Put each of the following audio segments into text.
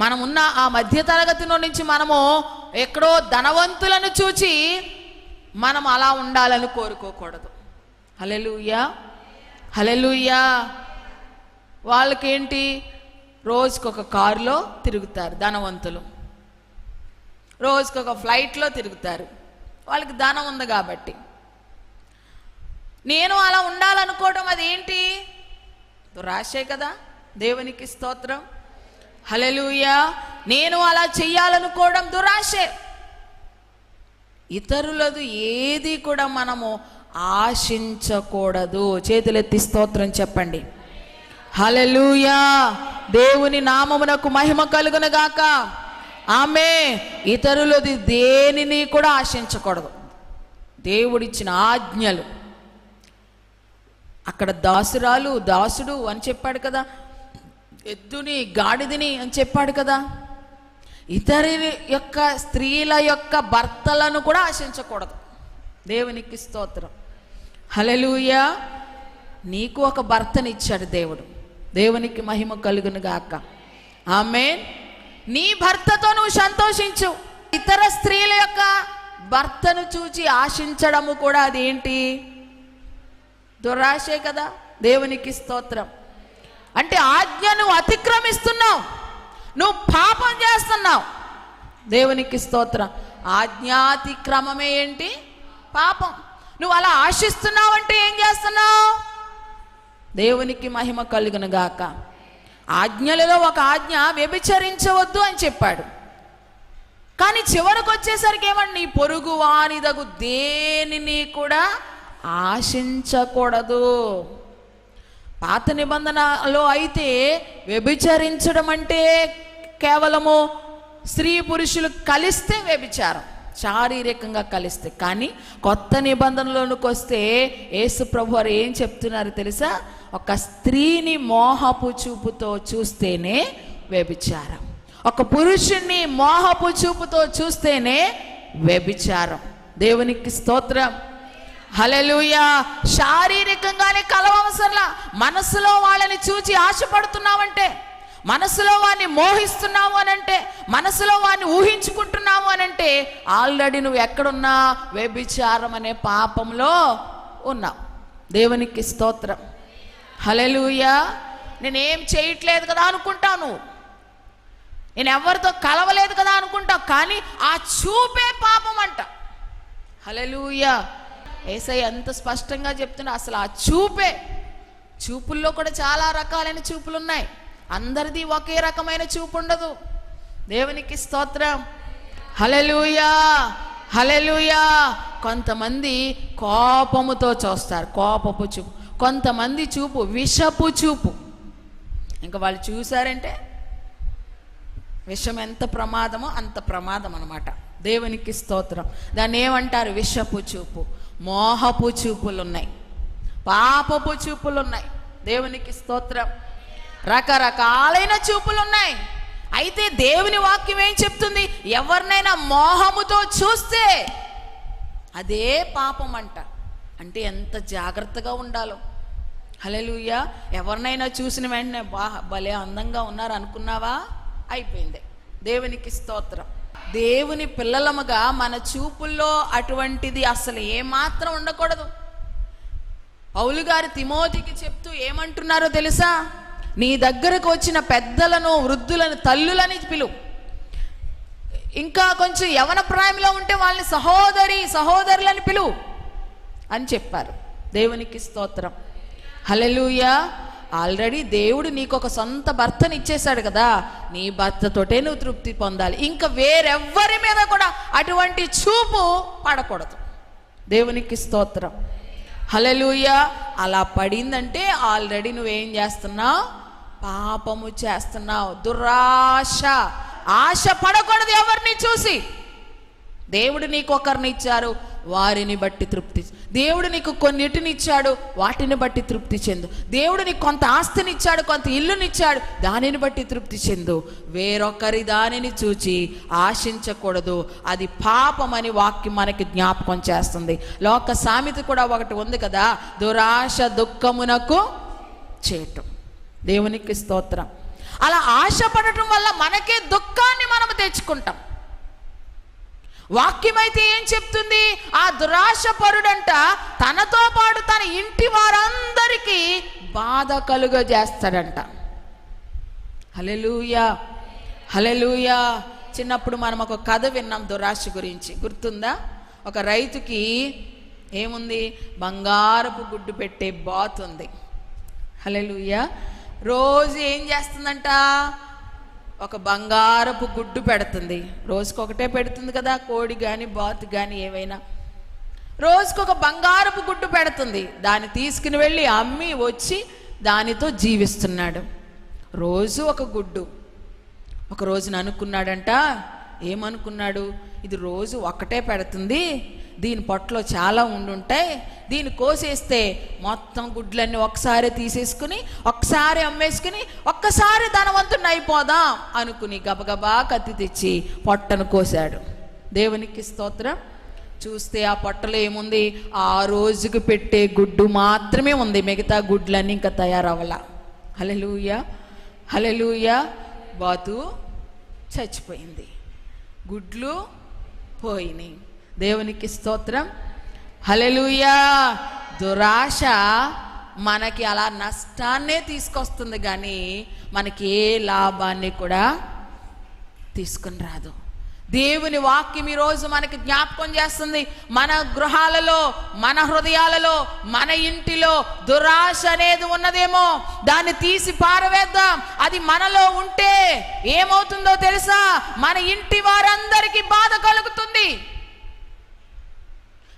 మనమున్న ఆ మధ్యతరగతిలో నుంచి మనము ఎక్కడో ధనవంతులను చూచి మనం అలా ఉండాలని కోరుకోకూడదు. హల్లెలూయా, హల్లెలూయా. వాళ్ళకేంటి, రోజుకొక కారులో తిరుగుతారు ధనవంతులు, రోజుకొక ఫ్లైట్లో తిరుగుతారు, వాళ్ళకి ధనం ఉంది కాబట్టి. నేను అలా ఉండాలనుకోవడం అదేంటి, దురాశే కదా. దేవునికి స్తోత్రం, హల్లెలూయా. నేను అలా చెయ్యాలనుకోవడం దురాశే. ఇతరులది ఏది కూడా మనము ఆశించకూడదు. చేతులెత్తి స్తోత్రం చెప్పండి. హల్లెలూయా. దేవుని నామమునకు మహిమ కలుగును గాక. ఆమేన్. ఇతరులది దేనిని కూడా ఆశించకూడదు. దేవుడిచ్చిన ఆజ్ఞలు, అక్కడ దాసురాలు దాసుడు అని చెప్పాడు కదా, ఎద్దుని గాడిదని అని చెప్పాడు కదా. ఇతరి యొక్క స్త్రీల యొక్క భర్తలను కూడా ఆశించకూడదు. దేవునికి స్తోత్రం, హల్లెలూయా. నీకు ఒక భర్తనిచ్చాడు దేవుడు. దేవునికి మహిమ కలుగును గాక. ఆమేన్. నీ భర్తతో నువ్వు సంతోషించు. ఇతర స్త్రీల యొక్క భర్తను చూచి ఆశించడము కూడా అదేంటి, దురాశే కదా. దేవునికి స్తోత్రం. అంటే ఆజ్ఞను అతిక్రమిస్తున్నావు, నువ్వు పాపం చేస్తున్నావు. దేవునికి స్తోత్రం. ఆజ్ఞాతిక్రమమే ఏంటి, పాపం. నువ్వు అలా ఆశిస్తున్నావు అంటే ఏం చేస్తున్నావు. దేవునికి మహిమ కలుగును గాక. ఆజ్ఞలలో ఒక ఆజ్ఞ వ్యభిచరించవద్దు అని చెప్పాడు. కానీ చివరికి వచ్చేసరికి ఏమండి, నీ పొరుగు వానిదగు దేనిని కూడా ఆశించకూడదు. పాత నిబంధనలో అయితే వ్యభిచరించడం అంటే కేవలము స్త్రీ పురుషులు కలిస్తే వ్యభిచారం, శారీరకంగా కలిస్తే. కానీ కొత్త నిబంధనలోనికి వస్తే యేసు ప్రభు వారు ఏం చెప్తున్నారు తెలుసా, ఒక స్త్రీని మోహపు చూపుతో చూస్తేనే వ్యభిచారం, ఒక పురుషుణ్ణి మోహపు చూపుతో చూస్తేనే వ్యభిచారం. దేవునికి స్తోత్రం, హల్లెలూయా. శారీరకంగానే కలవవసరంలా, మనసులో వాళ్ళని చూచి ఆశపడుతున్నావంటే, మనసులో వాడిని మోహిస్తున్నావు అనంటే, మనసులో వాడిని ఊహించుకుంటున్నావు అనంటే ఆల్రెడీ నువ్వు ఎక్కడున్నా వ్యభిచారం అనే పాపంలో ఉన్నావు. దేవునికి స్తోత్రం, హల్లెలూయా. నేనేం చేయట్లేదు కదా అనుకుంటావు, నువ్వు నేను ఎవరితో కలవలేదు కదా అనుకుంటావు, కానీ ఆ చూపే పాపం అంట. హల్లెలూయా. యేసయ్య ఎంత స్పష్టంగా చెప్తున్నా, అసలు ఆ చూపుల్లో కూడా చాలా రకాలైన చూపులు ఉన్నాయి. అందరిది ఒకే రకమైన చూపు ఉండదు. దేవునికి స్తోత్రం, హల్లెలూయా, హల్లెలూయా. కొంతమంది కోపముతో చూస్తారు, కోపపు చూపు. కొంతమంది చూపు విషపు చూపు. ఇంకా వాళ్ళు చూశారంటే విషం ఎంత ప్రమాదమో అంత ప్రమాదం అన్నమాట. దేవునికి స్తోత్రం. దాన్ని ఏమంటారు, విషపు చూపు. మోహపు చూపులు ఉన్నాయి, పాపపు చూపులు ఉన్నాయి. దేవునికి స్తోత్రం. రకరకాలైన చూపులు ఉన్నాయి. అయితే దేవుని వాక్యం ఏం చెప్తుంది, ఎవరినైనా మోహముతో చూస్తే అదే పాపం అంట. అంటే ఎంత జాగ్రత్తగా ఉండాలో. హల్లెలూయా. ఎవరినైనా చూసిన వెంటనే భలే అందంగా ఉన్నారు అనుకున్నావా, అయిపోయింది. దేవునికి స్తోత్రం. దేవుని పిల్లలముగా మన చూపుల్లో అటువంటిది అసలు ఏమాత్రం ఉండకూడదు. పౌలు గారు తిమోతికి చెప్తూ ఏమంటున్నారో తెలుసా, నీ దగ్గరకు వచ్చిన పెద్దలను వృద్ధులను తల్లులని పిలువు, ఇంకా కొంచెం యవన ప్రాయంలో ఉంటే వాళ్ళని సహోదరులని పిలువు అని చెప్పారు. దేవునికి స్తోత్రం, హల్లెలూయా. ఆల్రెడీ దేవుడు నీకు ఒక సొంత భర్తని ఇచ్చేశాడు కదా, నీ భర్తతోటే నువ్వు తృప్తి పొందాలి. ఇంకా వేరెవ్వరి మీద కూడా అటువంటి చూపు పడకూడదు. దేవునికి స్తోత్రం, హల్లెలూయా. అలా పడిందంటే ఆల్రెడీ నువ్వేం చేస్తున్నావు, పాపము చేస్తున్నావు. దురాశ, ఆశ పడకూడదు ఎవరిని చూసి. దేవుడు నీకు ఒకరిని ఇచ్చారు, వారిని బట్టి తృప్తి. దేవుడు నీకు కొన్నిటిని ఇచ్చాడు, వాటిని బట్టి తృప్తి చెందు. దేవుడు నీకు కొంత ఆస్తిని ఇచ్చాడు, కొంత ఇల్లునిచ్చాడు, దానిని బట్టి తృప్తి చెందు. వేరొకరి దానిని చూచి ఆశించకూడదు, అది పాపమని వాక్యం మనకి జ్ఞాపకం చేస్తుంది. లోక సామెత కూడా ఒకటి ఉంది కదా, దురాశ దుఃఖమునకు చేటు. దేవునికి స్తోత్రం. అలా ఆశపడటం వల్ల మనకే దుఃఖాన్ని మనం తెచ్చుకుంటాం. వాక్యమైతే ఏం చెప్తుంది? ఆ దురాశపరుడంట తనతో పాటు తన ఇంటి వారందరికీ బాధ కలుగజేస్తాడంట. హల్లెలూయా, హల్లెలూయా. చిన్నప్పుడు మనం ఒక కథ విన్నాం దురాశ గురించి, గుర్తుందా? ఒక రైతుకి ఏముంది? బంగారపు గుడ్డు పెట్టే బాత్ ఉంది. హల్లెలూయా. రోజు ఏం చేస్తుందంట? ఒక బంగారపు గుడ్డు పెడుతుంది. రోజుకొకటే పెడుతుంది కదా, కోడి కానీ బాతు కానీ ఏవైనా. రోజుకొక బంగారపు గుడ్డు పెడుతుంది. దాన్ని తీసుకుని వెళ్ళి అమ్మి వచ్చి దానితో జీవిస్తున్నాడు. రోజు ఒక గుడ్డు. ఒక రోజున అనుకున్నాడంట, ఏమనుకున్నాడు? ఇది రోజు ఒక్కటే పెడుతుంది, దీని పొట్టలో చాలా ఉండుంటాయి, దీన్ని కోసేస్తే మొత్తం గుడ్లన్నీ ఒకసారి తీసేసుకుని ఒకసారి అమ్మేసుకుని ఒక్కసారి ధనవంతుని అయిపోదాం అనుకుని గబగబా కత్తి తెచ్చి పొట్టను కోసాడు. దేవునికి స్తోత్రం. చూస్తే ఆ పొట్టలో ఏముంది? ఆ రోజుకు పెట్టే గుడ్డు మాత్రమే ఉంది, మిగతా గుడ్లన్నీ ఇంకా తయారవ్వాల. హల్లెలూయా, హల్లెలూయా. బాతు చచ్చిపోయింది, గుడ్లు పోయినాయి. దేవునికి స్తోత్రం, హల్లెలూయా. దురాశ మనకి అలా నష్టాన్నే తీసుకొస్తుంది కానీ మనకి ఏ లాభాన్ని కూడా తీసుకుని రాదు. దేవుని వాక్యం ఈరోజు మనకి జ్ఞాపకం చేస్తుంది, మన గృహాలలో, మన హృదయాలలో, మన ఇంటిలో దురాశ అనేది ఉన్నదేమో, దాన్ని తీసి పారవేద్దాం. అది మనలో ఉంటే ఏమవుతుందో తెలుసా? మన ఇంటి వారందరికీ బాధ కలుగుతుంది.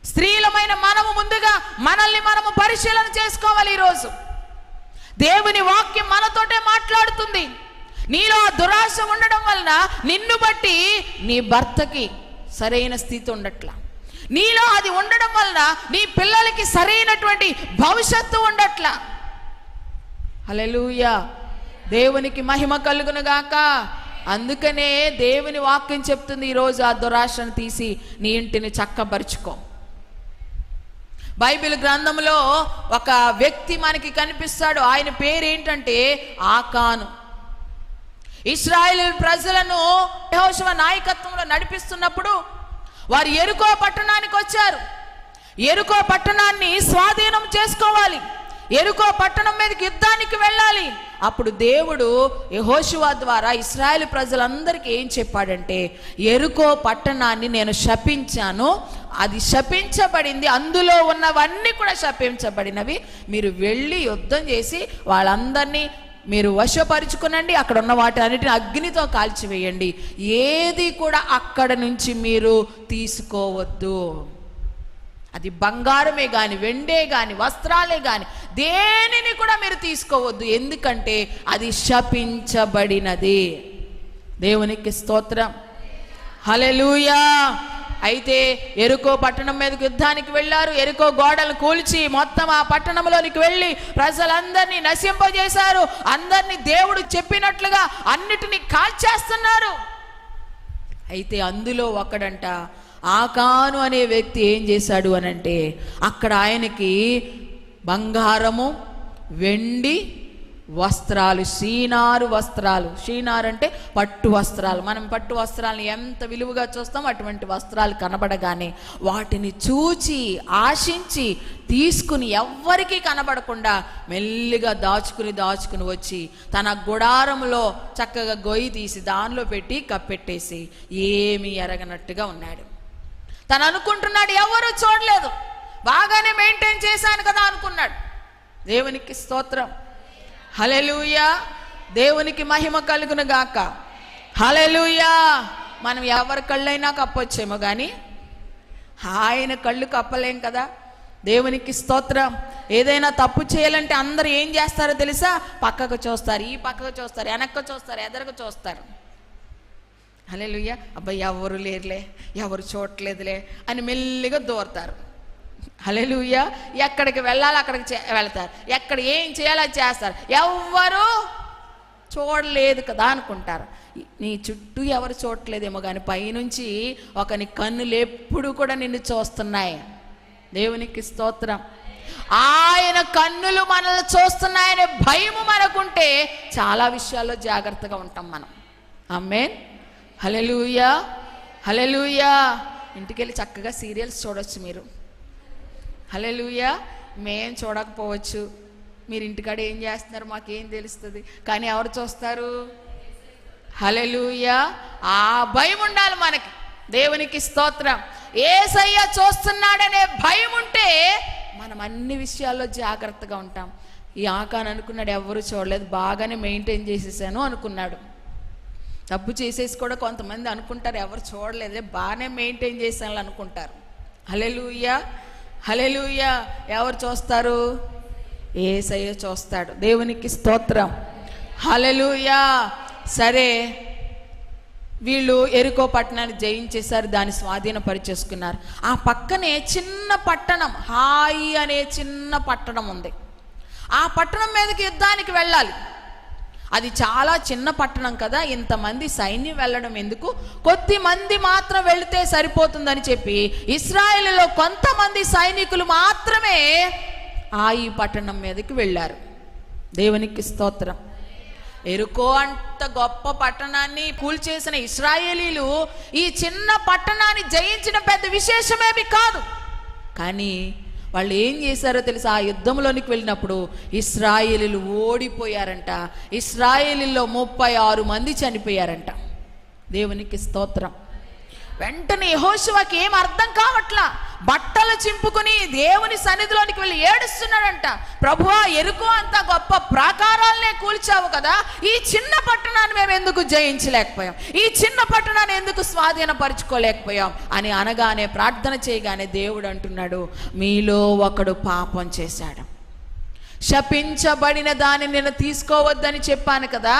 స్త్రీలమైన మనము ముందుగా మనల్ని మనము పరిశీలన చేసుకోవాలి. ఈరోజు దేవుని వాక్యం మనతోటే మాట్లాడుతుంది. నీలో దురాశ ఉండడం వలన నిన్ను బట్టి నీ భర్తకి సరైన స్థితి ఉండట్లా, నీలో అది ఉండడం వలన నీ పిల్లలకి సరైనటువంటి భవిష్యత్తు ఉండట్లా. హల్లెలూయా, దేవునికి మహిమ కలుగును గాక. అందుకనే దేవుని వాక్యం చెప్తుంది, ఈరోజు ఆ దురాశను తీసి నీ ఇంటిని చక్కబరుచుకో. బైబిల్ గ్రంథంలో ఒక వ్యక్తి మనకి కనిపిస్తాడు. ఆయన పేరేంటంటే ఆకాను. ఇశ్రాయేలు ప్రజలను యెహోషువ నాయకత్వంలో నడిపిస్తున్నప్పుడు వారు యెరికో పట్టణానికి వచ్చారు. యెరికో పట్టణాన్ని స్వాధీనం చేసుకోవాలి, యెరికో పట్టణం మీదకి యుద్ధానికి వెళ్ళాలి. అప్పుడు దేవుడు యెహోషువ ద్వారా ఇశ్రాయేలు ప్రజలందరికీ ఏం చెప్పాడంటే, యెరికో పట్టణాన్ని నేను శపించాను, అది శపించబడింది, అందులో ఉన్నవన్నీ కూడా శపించబడినవి. మీరు వెళ్ళి యుద్ధం చేసి వాళ్ళందరినీ మీరు వశపరుచుకునండి, అక్కడ ఉన్న వాటి అన్నిటిని అగ్నితో కాల్చివేయండి, ఏది కూడా అక్కడ నుంచి మీరు తీసుకోవద్దు. అది బంగారమే కానీ, వెండే కానీ, వస్త్రాలే కానీ దేనిని కూడా మీరు తీసుకోవద్దు, ఎందుకంటే అది శపించబడినది. దేవునికి స్తోత్రం, హల్లెలూయా. అయితే యెరికో పట్టణం మీదకి యుద్ధానికి వెళ్ళారు. యెరికో గోడలు కూల్చి మొత్తం ఆ పట్టణంలోనికి వెళ్ళి ప్రజలందరినీ నశింపజేశారు. అందరినీ దేవుడు చెప్పినట్లుగా అన్నిటినీ కాల్చేస్తున్నారు. అయితే అందులో ఒకడంట ఆకాను అనే వ్యక్తి ఏం చేశాడు అనంటే, అక్కడ ఆయనకి బంగారము, వెండి వస్త్రాలు, షీనారు వస్త్రాలు. షీనారు అంటే పట్టు వస్త్రాలు. మనం పట్టు వస్త్రాలను ఎంత విలువగా చూస్తాం, అటువంటి వస్త్రాలు కనబడగానే వాటిని చూచి ఆశించి తీసుకుని ఎవ్వరికీ కనబడకుండా మెల్లిగా దాచుకుని వచ్చి తన గుడారంలో చక్కగా గొయ్యి తీసి దానిలో పెట్టి కప్పెట్టేసి ఏమీ ఎరగనట్టుగా ఉన్నాడు. తను అనుకుంటున్నాడు ఎవరు చూడలేదు, బాగానే మెయింటైన్ చేశాను కదా అనుకున్నాడు. దేవునికి స్తోత్రం, హల్లెలూయా. దేవునికి మహిమ కలుగును గాక, హల్లెలూయా. మనం ఎవరి కళ్ళైనా కప్పొచ్చేమో కానీ ఆయన కళ్ళు కప్పలేం కదా. దేవునికి స్తోత్రం. ఏదైనా తప్పు చేయాలంటే అందరూ ఏం చేస్తారో తెలుసా? పక్కకు చూస్తారు, ఈ పక్కకు చూస్తారు, వెనక్కు చూస్తారు, ఎదరకు చూస్తారు. హల్లెలూయా. అబ్బాయి ఎవరు లేరులే, ఎవరు చూడట్లేదులే అని మెల్లిగా దూరతారు. హల్లెలూయా. ఎక్కడికి వెళ్ళాలి అక్కడికి వెళ్తారు, ఎక్కడ ఏం చేయాలో అది చేస్తారు. ఎవ్వరు చూడలేదు కదా అనుకుంటారు. నీ చుట్టూ ఎవరు చూడట్లేదేమో కానీ పైనుంచి ఒకని కన్నులు ఎప్పుడు కూడా నిన్ను చూస్తున్నాయి. దేవునికి స్తోత్రం. ఆయన కన్నులు మనల్ని చూస్తున్నాయనే భయము మనకుంటే చాలా విషయాల్లో జాగ్రత్తగా ఉంటాం మనం. ఆమేన్. హల్లెలూయా, హల్లెలూయా. ఇంటికెళ్ళి చక్కగా సీరియల్స్ చూడొచ్చు మీరు. హల్లెలూయా. మేం చూడకపోవచ్చు, మీరు ఇంటికాడ ఏం చేస్తున్నారు మాకేం తెలుస్తుంది, కానీ ఎవరు చూస్తారు? హల్లెలూయా. ఆ భయం ఉండాలి మనకి. దేవునికి స్తోత్రం. యేసయ్య చూస్తున్నాడనే భయం ఉంటే మనం అన్ని విషయాల్లో జాగ్రత్తగా ఉంటాం. ఈ ఆకాన్ అనుకున్నాడు, ఎవరు చూడలేదు, బాగానే మెయింటైన్ చేసేసాను అనుకున్నాడు. తప్పు చేసేసి కూడా కొంతమంది అనుకుంటారు, ఎవరు చూడలేదే, బాగానే మెయింటైన్ చేశాను అనుకుంటారు. హల్లెలూయా, హల్లెలూయా. ఎవరు చూస్తారు? యేసయ్య చూస్తాడు. దేవునికి స్తోత్రం. హల్లెలూయా. సరే, వీళ్ళు యెరికో పట్టణాన్ని జయించేశారు, దాన్ని స్వాధీనపరిచేసుకున్నారు. ఆ పక్కనే చిన్న పట్టణం, హాయి అనే చిన్న పట్టణం ఉంది. ఆ పట్టణం మీదకి యుద్ధానికి వెళ్ళాలి. అది చాలా చిన్న పట్టణం కదా, ఇంతమంది సైన్యం వెళ్ళడం ఎందుకు, కొద్ది మంది మాత్రం వెళితే సరిపోతుందని చెప్పి ఇశ్రాయేలులో కొంతమంది సైనికులు మాత్రమే ఈ పట్టణం మీదకి వెళ్ళారు. దేవునికి స్తోత్రం. యెరికో అంత గొప్ప పట్టణాన్ని కూల్చేసిన ఇశ్రాయేలీలు ఈ చిన్న పట్టణాన్ని జయించిన పెద్ద విశేషమేమి కాదు. కానీ వాళ్ళు ఏం చేశారో తెలుసా? ఆ యుద్ధంలోనికి వెళ్ళినప్పుడు ఇశ్రాయేలీలు ఓడిపోయారంట. ఇశ్రాయేలీల్లో 36 మంది చనిపోయారంట. దేవునికి స్తోత్రం. వెంటనే యెహోషువకి ఏం అర్థం కావట్లా, బట్టలు చింపుకుని దేవుని సన్నిధిలోనికి వెళ్ళి ఏడుస్తున్నాడంట. ప్రభువా, యెరికో అంత గొప్ప ప్రాకారాలనే కూల్చావు కదా, ఈ చిన్న పట్టణాన్ని మేము ఎందుకు జయించలేకపోయాం, ఈ చిన్న పట్టణాన్ని ఎందుకు స్వాధీనపరచుకోలేకపోయాం అని అనగానే, ప్రార్థన చేయగానే దేవుడు అంటున్నాడు, మీలో ఒకడు పాపం చేశాడు. శపించబడిన దాన్ని నేను తీసుకోవద్దని చెప్పాను కదా,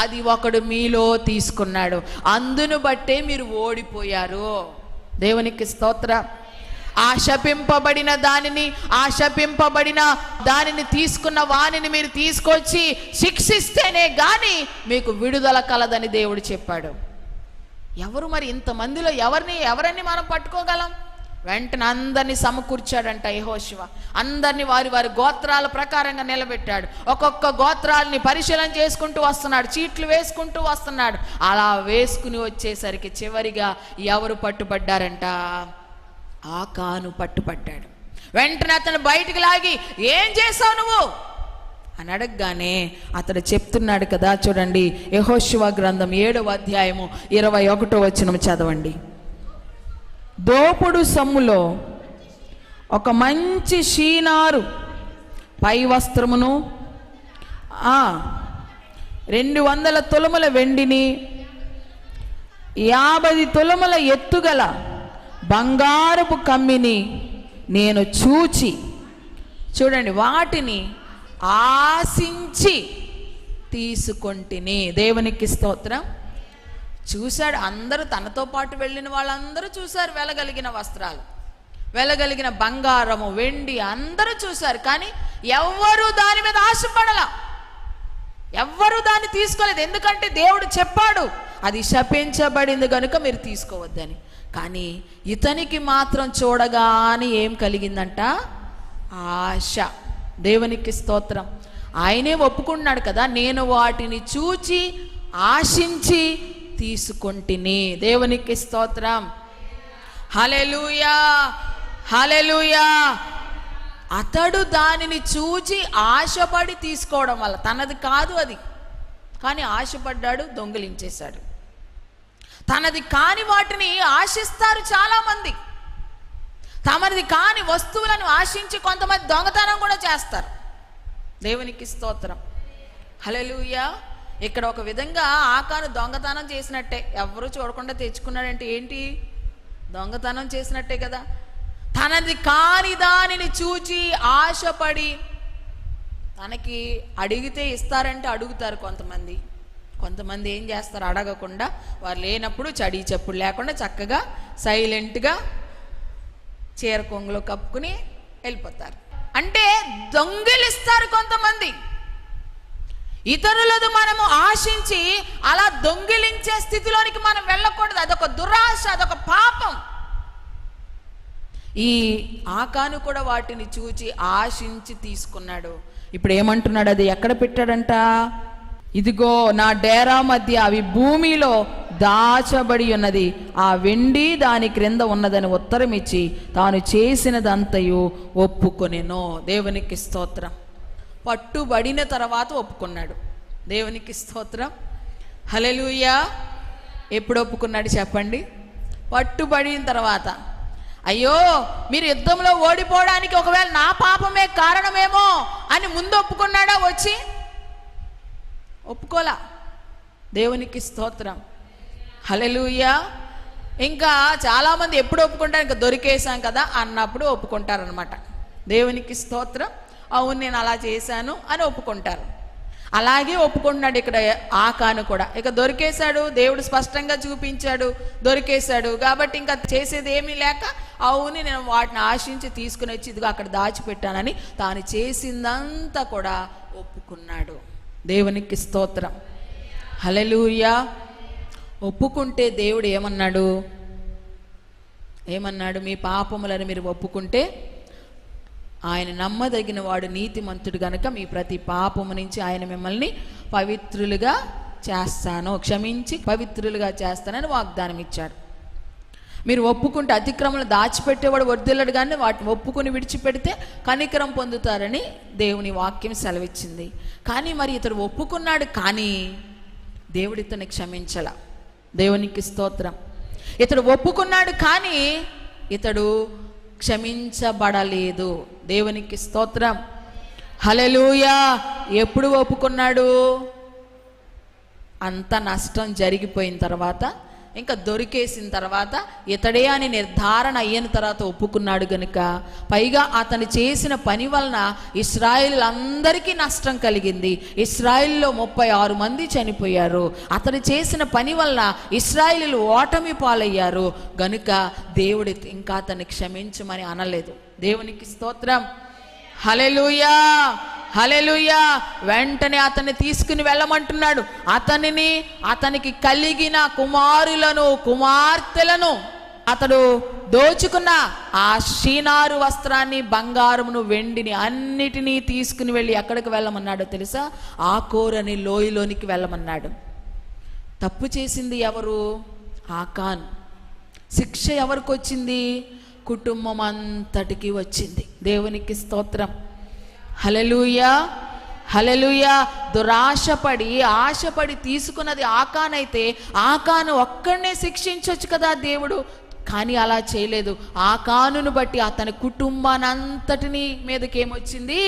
అది ఒకడు మీలో తీసుకున్నాడు, అందును బట్టే మీరు ఓడిపోయారు. దేవునికి స్తోత్రం. ఆ శపింపబడిన దానిని తీసుకున్న వానిని మీరు తీసుకొచ్చి శిక్షిస్తేనే గాని మీకు విడుదల కలదని దేవుడు చెప్పాడు. ఎవరు మరి ఇంతమందిలో ఎవరిని మనం పట్టుకోగలం? వెంటనే అందరినీ సమకూర్చాడంట యెహోషువ. అందరినీ వారి వారి గోత్రాల ప్రకారంగా నిలబెట్టాడు. ఒక్కొక్క గోత్రాలని పరిశీలన చేసుకుంటూ వస్తున్నాడు, చీట్లు వేసుకుంటూ వస్తున్నాడు. అలా వేసుకుని వచ్చేసరికి చివరిగా ఎవరు పట్టుబడ్డారంట? ఆకాను పట్టుబడ్డాడు. వెంటనే అతను బయటికి లాగి, ఏం చేసావు నువ్వు అని అడగగానే అతడు చెప్తున్నాడు కదా, చూడండి యెహోషువ గ్రంథం 7వ అధ్యాయము 21వ వచనం చదవండి. దోపుడు సొమ్ములో ఒక మంచి షీనారు పై వస్త్రమును 200 తులముల వెండిని 50 తులముల ఎత్తుగల బంగారపు కమ్మిని నేను చూడండి, వాటిని ఆశించి తీసుకొంటిని. దేవునికి స్తోత్రం. చూశాడు, అందరూ తనతో పాటు వెళ్ళిన వాళ్ళందరూ చూశారు వెళ్ళగలిగిన వస్త్రాలు, వెళ్ళగలిగిన బంగారము, వెండి అందరూ చూశారు. కానీ ఎవ్వరూ దాని మీద ఆశపడలా, ఎవ్వరూ దాన్ని తీసుకోలేదు. ఎందుకంటే దేవుడు చెప్పాడు, అది శపించబడింది కనుక మీరు తీసుకోవద్దని. కానీ ఇతనికి మాత్రం చూడగానే ఏం కలిగిందంట? ఆశ. దేవునికి స్తోత్రం. ఆయనే ఒప్పుకున్నాడు కదా, నేను వాటిని చూచి ఆశించి తీసుకొంటిని. దేవునికి స్తోత్రం. హల్లెలూయా, హల్లెలూయా. అతడు దానిని చూచి ఆశపడి తీసుకోవడం వల్ల, తనది కాదు అది, కానీ ఆశపడ్డాడు, దొంగిలించేశాడు. తనది కాని వాటిని ఆశిస్తారు చాలామంది. తమది కాని వస్తువులను ఆశించి కొంతమంది దొంగతనం కూడా చేస్తారు. దేవునికి స్తోత్రం. హల్లెలూయా. ఇక్కడ ఒక విధంగా ఆకాను దొంగతనం చేసినట్టే, ఎవరు చూడకుండా తెచ్చుకున్నాడంటే ఏంటి? దొంగతనం చేసినట్టే కదా. తనది కాని దానిని చూచి ఆశపడి, తనకి అడిగితే ఇస్తారంటే అడుగుతారు కొంతమంది. కొంతమంది ఏం చేస్తారు? అడగకుండా, వారు లేనప్పుడు చడి చెప్పుడు లేకుండా చక్కగా సైలెంట్గా చీర కొంగులో కప్పుకుని వెళ్ళిపోతారు. అంటే దొంగిలిస్తారు కొంతమంది. ఇతరులది మనము ఆశించి అలా దొంగిలించే స్థితిలోనికి మనం వెళ్ళకూడదు. అదొక దురాశ, అదొక పాపం. ఈ ఆకాను కూడా వాటిని చూచి ఆశించి తీసుకున్నాడు. ఇప్పుడు ఏమంటున్నాడు? అది ఎక్కడ పెట్టాడంట? ఇదిగో నా డేరా మధ్య అవి భూమిలో దాచబడి ఉన్నది, ఆ వెండి దాని క్రింద ఉన్నదని ఉత్తరం ఇచ్చి తాను చేసినదంతయు ఒప్పుకొనెను. దేవునికి స్తోత్రం. పట్టుబడిన తర్వాత ఒప్పుకున్నాడు. దేవునికి స్తోత్రం. హల్లెలూయా. ఎప్పుడు ఒప్పుకున్నాడు చెప్పండి? పట్టుబడిన తర్వాత. అయ్యో, మీరు యుద్ధంలో ఓడిపోవడానికి ఒకవేళ నా పాపమే కారణమేమో అని ముందు ఒప్పుకున్నాడా? వచ్చి ఒప్పుకోలా. దేవునికి స్తోత్రం. హల్లెలూయా. ఇంకా చాలామంది ఎప్పుడు ఒప్పుకుంటారు? ఇంకా దొరికేసాం కదా అన్నప్పుడు ఒప్పుకుంటారనమాట. దేవునికి స్తోత్రం. అవును, నేను అలా చేశాను అని ఒప్పుకుంటారు. అలాగే ఒప్పుకుంటున్నాడు ఇక్కడ ఆకాను కూడా. ఇక దొరికేశాడు, దేవుడు స్పష్టంగా చూపించాడు, దొరికేశాడు కాబట్టి ఇంకా చేసేది ఏమీ లేక, అవును నేను వాటిని ఆశించి తీసుకుని వచ్చి ఇదిగో అక్కడ దాచిపెట్టానని తాను చేసిందంతా కూడా ఒప్పుకున్నాడు. దేవునికి స్తోత్రం. హల్లెలూయా. ఒప్పుకుంటే దేవుడు ఏమన్నాడు? మీ పాపములను మీరు ఒప్పుకుంటే ఆయన నమ్మదగిన వాడు, నీతిమంతుడు గనుక మీ ప్రతి పాపము నుంచి ఆయన మిమ్మల్ని పవిత్రులుగా చేస్తాను, క్షమించి పవిత్రులుగా చేస్తానని వాగ్దానం ఇచ్చాడు. మీరు ఒప్పుకుంటే అతిక్రమలు దాచిపెట్టేవాడు వర్ధిల్లడు, కానీ వాటిని ఒప్పుకుని విడిచిపెడితే కనికరం పొందుతారని దేవుని వాక్యం సెలవిచ్చింది. కానీ మరి ఇతడు ఒప్పుకున్నాడు, కానీ దేవుడు ఇతన్ని క్షమించల. దేవునికి స్తోత్రం. ఇతడు ఒప్పుకున్నాడు కానీ ఇతడు క్షమించబడలేదు. దేవునికి స్తోత్రం. హల్లెలూయా. ఎప్పుడు ఒప్పుకున్నాడు? అంత నష్టం జరిగిపోయిన తర్వాత, ఇంకా దొరికేసిన తర్వాత, ఇతడే అని నిర్ధారణ అయిన తర్వాత ఒప్పుకున్నాడు గనుక, పైగా అతను చేసిన పని వలన ఇశ్రాయేలీయులందరికీ నష్టం కలిగింది. ఇశ్రాయేలులో 36 మంది చనిపోయారు. అతను చేసిన పని వలన ఇశ్రాయేలీయులు ఓటమి పాలయ్యారు గనుక దేవుడు ఇంకా అతన్ని క్షమించమని అనలేదు. దేవునికి స్తోత్రం. హల్లెలూయా. హల్లెలూయా. వెంటనే అతన్ని తీసుకుని వెళ్ళమంటున్నాడు. అతనికి కలిగిన కుమారులను కుమార్తెలను, అతడు దోచుకున్న ఆ షీనారు వస్త్రాన్ని, బంగారమును, వెండిని అన్నిటినీ తీసుకుని వెళ్ళి ఎక్కడికి వెళ్ళమన్నాడో తెలుసా? ఆకోరని లోయలోనికి వెళ్ళమన్నాడు. తప్పు చేసింది ఎవరు? ఆకాన్. శిక్ష ఎవరికి వచ్చింది? కుటుంబం అంతటికి వచ్చింది. దేవునికి స్తోత్రం. హల్లెలూయా. హల్లెలూయా. ఆశపడి తీసుకున్నది ఆకానైతే ఆకాను ఒక్కడనే శిక్షించవచ్చు కదా దేవుడు. కానీ అలా చేయలేదు. ఆకానును బట్టి అతని కుటుంబానంతటిని మీదకి ఏమొచ్చింది?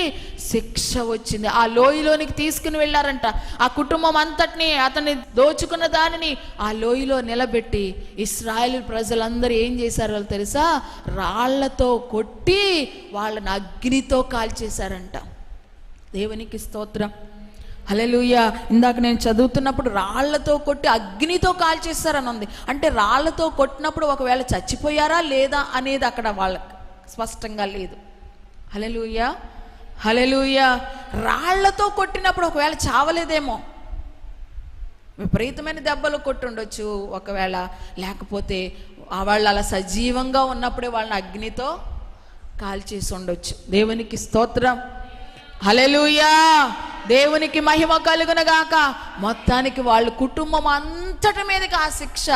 శిక్ష వచ్చింది. ఆ లోయలోనికి తీసుకుని వెళ్ళారంట. ఆ కుటుంబం అంతటిని, అతన్ని దోచుకున్న దానిని ఆ లోయలో నిలబెట్టి ఇశ్రాయేలు ప్రజలందరూ ఏం చేశారో తెలుసా? రాళ్లతో కొట్టి వాళ్ళని అగ్నితో కాల్చేశారంట. దేవునికి స్తోత్రం. హల్లెలూయా. ఇందాక నేను చదువుతున్నప్పుడు రాళ్లతో కొట్టి అగ్నితో కాల్చేస్తారని ఉంది. అంటే రాళ్లతో కొట్టినప్పుడు ఒకవేళ చచ్చిపోయారా లేదా అనేది అక్కడ వాళ్ళకి స్పష్టంగా లేదు. హల్లెలూయా. హల్లెలూయా. రాళ్లతో కొట్టినప్పుడు ఒకవేళ చావలేదేమో, విపరీతమైన దెబ్బలు కొట్టుండొచ్చు ఒకవేళ, లేకపోతే వాళ్ళు అలా సజీవంగా ఉన్నప్పుడే వాళ్ళని అగ్నితో కాల్చేసి ఉండొచ్చు. దేవునికి స్తోత్రం. హల్లెలూయా. దేవునికి మహిమ కలుగునగాక. మొత్తానికి వాళ్ళ కుటుంబం అంతటి మీదకి ఆ శిక్ష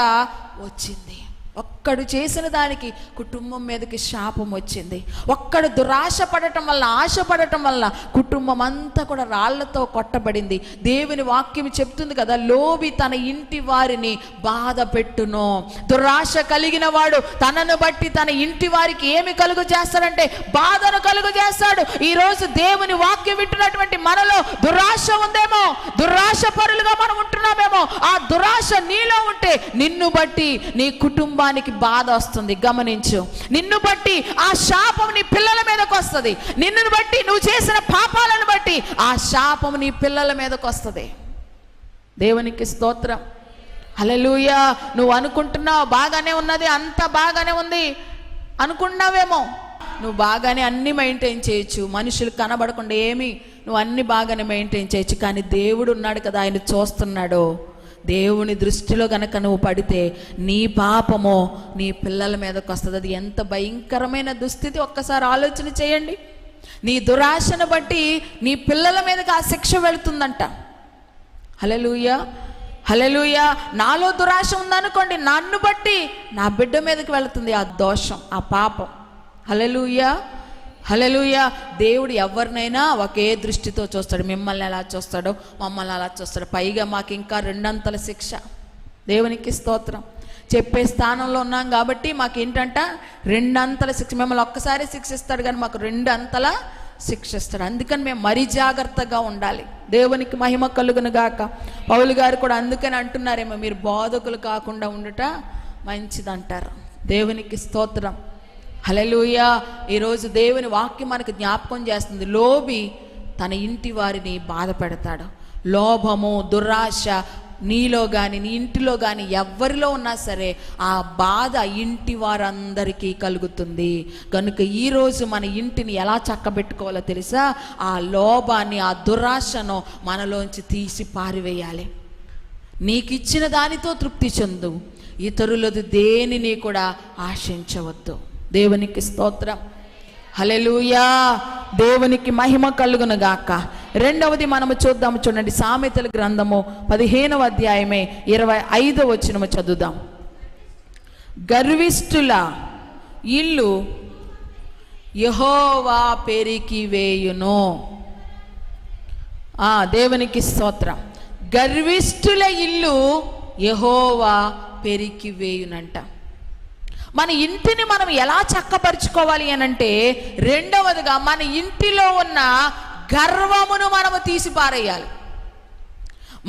వచ్చింది. ఒక్కడు చేసిన దానికి కుటుంబం మీదకి శాపం వచ్చింది. ఒక్కడు ఆశపడటం వల్ల కుటుంబం అంతా కూడా రాళ్లతో కొట్టబడింది. దేవుని వాక్యం చెప్తుంది కదా, లోబి తన ఇంటి వారిని బాధ పెట్టును. దురాశ కలిగిన వాడు తనను బట్టి తన ఇంటి వారికి ఏమి కలుగు చేస్తాడంటే బాధను కలుగు చేస్తాడు. ఈరోజు దేవుని వాక్యం వింటున్నటువంటి మనలో దురాశ ఉందేమో, దురాశ పరులుగా మనం ఉంటున్నామేమో. ఆ దురాశ నీలో ఉంటే నిన్ను బట్టి నీ కుటుంబానికి బాధ వస్తుంది. గమనించు. నిన్ను బట్టి ఆ శాపం నీ పిల్లల మీదకి వస్తుంది. నిన్ను బట్టి నువ్వు చేసిన పాపాలను బట్టి ఆ శాపం నీ పిల్లల మీదకి వస్తుంది. దేవునికి స్తోత్రం. హల్లెలూయా. నువ్వు అనుకుంటున్నావు బాగానే ఉన్నది, అంత బాగానే ఉంది అనుకున్నావేమో. నువ్వు బాగానే అన్ని మెయింటైన్ చేయొచ్చు, మనుషులు కనబడకుండా నువ్వు అన్ని బాగానే మెయింటైన్ చేయొచ్చు. కానీ దేవుడు ఉన్నాడు కదా, ఆయన చూస్తున్నాడు. దేవుని దృష్టిలో గనక నువ్వు పడితే నీ పాపమో నీ పిల్లల మీదకి వస్తుంది. అది ఎంత భయంకరమైన దుస్థితి ఒక్కసారి ఆలోచన చేయండి. నీ దురాశను బట్టి నీ పిల్లల మీదకి ఆ శిక్ష వెళుతుందంట. హల్లెలూయా, హల్లెలూయా. నాలో దురాశ ఉందనుకోండి, నన్ను బట్టి నా బిడ్డ మీదకి వెళుతుంది ఆ దోషం, ఆ పాపం. హల్లెలూయా, హల్లెలూయా. దేవుడు ఎవరినైనా ఒకే దృష్టితో చూస్తాడు. మిమ్మల్ని ఎలా చూస్తాడో మమ్మల్ని అలా చూస్తాడు. పైగా మాకు ఇంకా 2 అంతల శిక్ష. దేవునికి స్తోత్రం. చెప్పే స్థానంలో ఉన్నాం కాబట్టి మాకేంటంట 2 అంతల శిక్ష. మిమ్మల్ని ఒక్కసారి శిక్షిస్తాడు కానీ మాకు 2 అంతల శిక్షిస్తాడు. అందుకని మేము మరీ జాగ్రత్తగా ఉండాలి. దేవునికి మహిమ కలుగును గాక. పౌలు గారు కూడా అందుకని అంటున్నారేమో, మీరు బోధకులు కాకుండా ఉండుట మంచిదంటారు. దేవునికి స్తోత్రం. హల్లెలూయా. ఈరోజు దేవుని వాక్యం మనకు జ్ఞాపకం చేస్తుంది. లోబి తన ఇంటి వారిని బాధ పెడతాడు. లోభము, దురాశ నీలో కానీ నీ ఇంటిలో కానీ ఎవరిలో ఉన్నా సరే ఆ బాధ ఇంటి వారందరికీ కలుగుతుంది. కనుక ఈరోజు మన ఇంటిని ఎలా చక్కబెట్టుకోవాలో తెలుసా? ఆ లోభాన్ని, ఆ దురాశను మనలోంచి తీసి పారివేయాలి. నీకిచ్చిన దానితో తృప్తి చెందు, ఇతరులది దేనిని కూడా ఆశించవద్దు. దేవునికి స్తోత్రం. హల్లెలూయా. దేవునికి మహిమ కలుగును గాక. రెండవది మనము చూద్దాము. చూడండి, సామెతల గ్రంథము 15వ అధ్యాయమే 25వ వచనము చదువుదాం. గర్విష్ఠుల ఇల్లు యెహోవా పెరికి వేయును. దేవునికి స్తోత్రం. గర్విష్ఠుల ఇల్లు యెహోవా పెరికి వేయునంట. మన ఇంటిని మనం ఎలా చక్కపరుచుకోవాలి అనంటే, రెండవదిగా మన ఇంటిలో ఉన్న గర్వమును మనము తీసి పారేయాలి.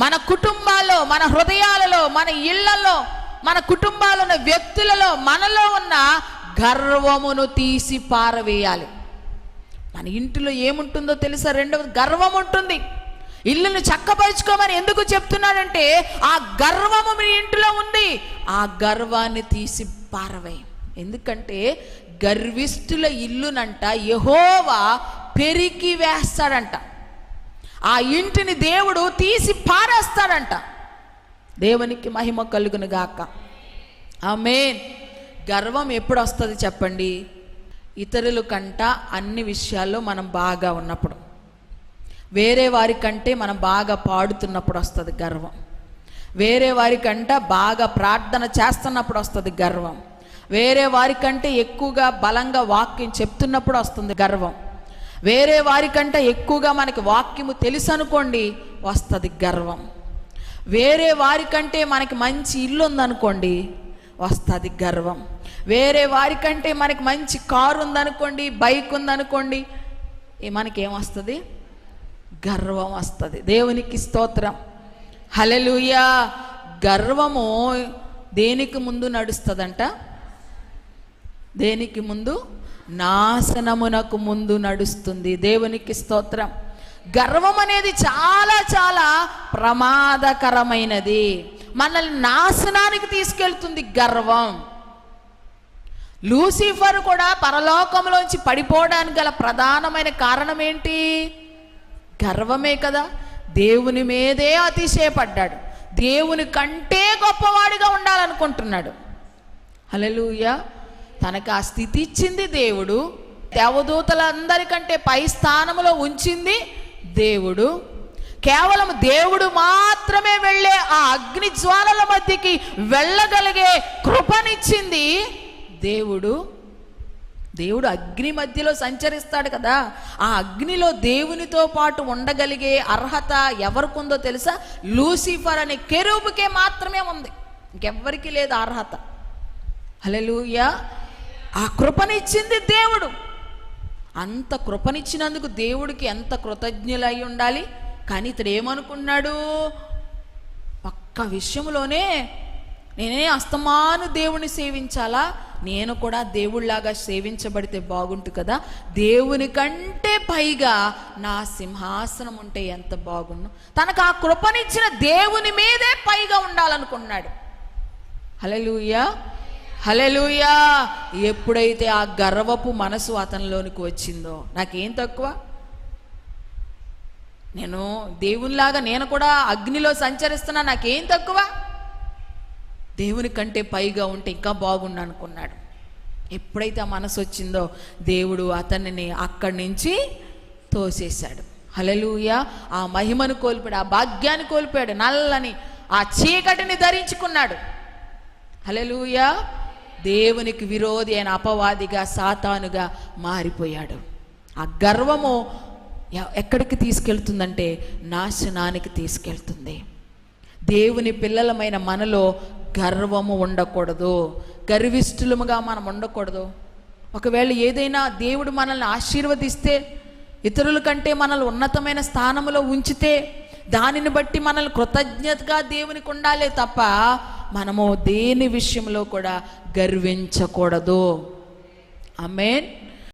మన కుటుంబాల్లో, మన హృదయాలలో, మన ఇళ్లలో, మన కుటుంబాల్లో ఉన్న వ్యక్తులలో మనలో ఉన్న గర్వమును తీసి పారవేయాలి. మన ఇంటిలో ఏముంటుందో తెలుసా? రెండవది గర్వం ఉంటుంది. ఇల్లును చక్కపరుచుకోమని ఎందుకు చెప్తున్నాడంటే, ఆ గర్వము మీ ఇంటిలో ఉంది. ఆ గర్వాన్ని తీసి పారవేయి. ఎందుకంటే గర్విష్ఠుల ఇల్లునంట యెహోవా పెరికి వేస్తాడంట. ఆ ఇంటిని దేవుడు తీసి పారేస్తాడంట. దేవునికి మహిమ కలుగును గాక. ఆమేన్. గర్వం ఎప్పుడు వస్తుంది చెప్పండి? ఇతరుల కంట అన్ని విషయాల్లో మనం బాగా ఉన్నప్పుడు, వేరే వారికంటే మనం బాగా పాడుతున్నప్పుడు వస్తుంది గర్వం. వేరే వారికంట బాగా ప్రార్థన చేస్తున్నప్పుడు వస్తుంది గర్వం. వేరే వారికంటే ఎక్కువగా బలంగా వాక్యం చెప్తున్నప్పుడు వస్తుంది గర్వం. వేరే వారికంటే ఎక్కువగా మనకి వాక్యము తెలుసు అనుకోండి, వస్తుంది గర్వం. వేరే వారికంటే మనకి మంచి ఇల్లు ఉందనుకోండి, వస్తుంది గర్వం. వేరే వారికంటే మనకి మంచి కారు ఉందనుకోండి, బైక్ ఉందనుకోండి, మనకేమొస్తుంది? గర్వం వస్తుంది. దేవునికి స్తోత్రం. హల్లెలూయా. గర్వము దేనికి ముందు నడుస్తుందంట? దేనికి ముందు? నాశనమునకు ముందు నడుస్తుంది. దేవునికి స్తోత్రం. గర్వం అనేది చాలా చాలా ప్రమాదకరమైనది. మనల్ని నాశనానికి తీసుకెళ్తుంది గర్వం. లూసిఫర్ కూడా పరలోకంలోంచి పడిపోవడానికి గల ప్రధానమైన కారణం ఏంటి? గర్వమే కదా. దేవుని మీదే అతిశయపడ్డాడు. దేవుని కంటే గొప్పవాడిగా ఉండాలనుకుంటున్నాడు. హల్లెలూయా. తనకు ఆ స్థితి ఇచ్చింది దేవుడు. దేవదూతలందరికంటే పై స్థానంలో ఉంచింది దేవుడు. కేవలం దేవుడు మాత్రమే వెళ్ళే ఆ అగ్ని జ్వాలల మధ్యకి వెళ్ళగలిగే కృపనిచ్చింది దేవుడు. దేవుడు అగ్ని మధ్యలో సంచరిస్తాడు కదా. ఆ అగ్నిలో దేవునితో పాటు ఉండగలిగే అర్హత ఎవరికి ఉందో తెలుసా? లూసిఫర్ అనే కెరూబుకే మాత్రమే ఉంది, ఇంకెవ్వరికి లేదు అర్హత. హల్లెలూయా. ఆ కృపనిచ్చింది దేవుడు. అంత కృపనిచ్చినందుకు దేవుడికి ఎంత కృతజ్ఞులై ఉండాలి. కానీ ఇతడు ఏమనుకున్నాడు? ఒక్క విషయంలోనే నేనే అస్తమాను దేవుని సేవించాలా, నేను కూడా దేవుళ్లాగా సేవించబడితే బాగుంటుంది కదా, దేవుని కంటే పైగా నా సింహాసనం ఉంటే ఎంత బాగుండు. తనకు ఆ కృపనిచ్చిన దేవుని మీదే పైగా ఉండాలనుకున్నాడు. హల్లెలూయా, హల్లెలూయా. ఎప్పుడైతే ఆ గర్వపు మనసు అతనిలోనికి వచ్చిందో, నాకేం తక్కువ, నేను దేవునిలాగా నేను కూడా అగ్నిలో సంచరిస్తున్నా, నాకేం తక్కువ, దేవుని కంటే పైగా ఉంటే ఇంకా బాగుండు అనుకున్నాడు. ఎప్పుడైతే ఆ మనసు వచ్చిందో దేవుడు అతనిని అక్కడి నుంచి తోసేశాడు. హల్లెలూయా. ఆ మహిమను కోల్పోయాడు, ఆ భాగ్యాన్ని కోల్పోయాడు, నల్లని ఆ చీకటిని ధరించుకున్నాడు. హల్లెలూయా. దేవునికి విరోధి అయిన అపవాదిగా, సాతానుగా మారిపోయాడు. ఆ గర్వము ఎక్కడికి తీసుకెళ్తుందంటే నాశనానికి తీసుకెళ్తుంది. దేవుని పిల్లలమైన మనలో గర్వము ఉండకూడదు, గర్విష్ఠులముగా మనం ఉండకూడదు. ఒకవేళ ఏదైనా దేవుడు మనల్ని ఆశీర్వదిస్తే, ఇతరుల కంటే మనల్ని ఉన్నతమైన స్థానంలో ఉంచితే, దానిని బట్టి మనల్ని కృతజ్ఞతగా దేవునికి ఉండాలే తప్ప మనము దేని విషయంలో కూడా గర్వించకూడదు. ఆమేన్.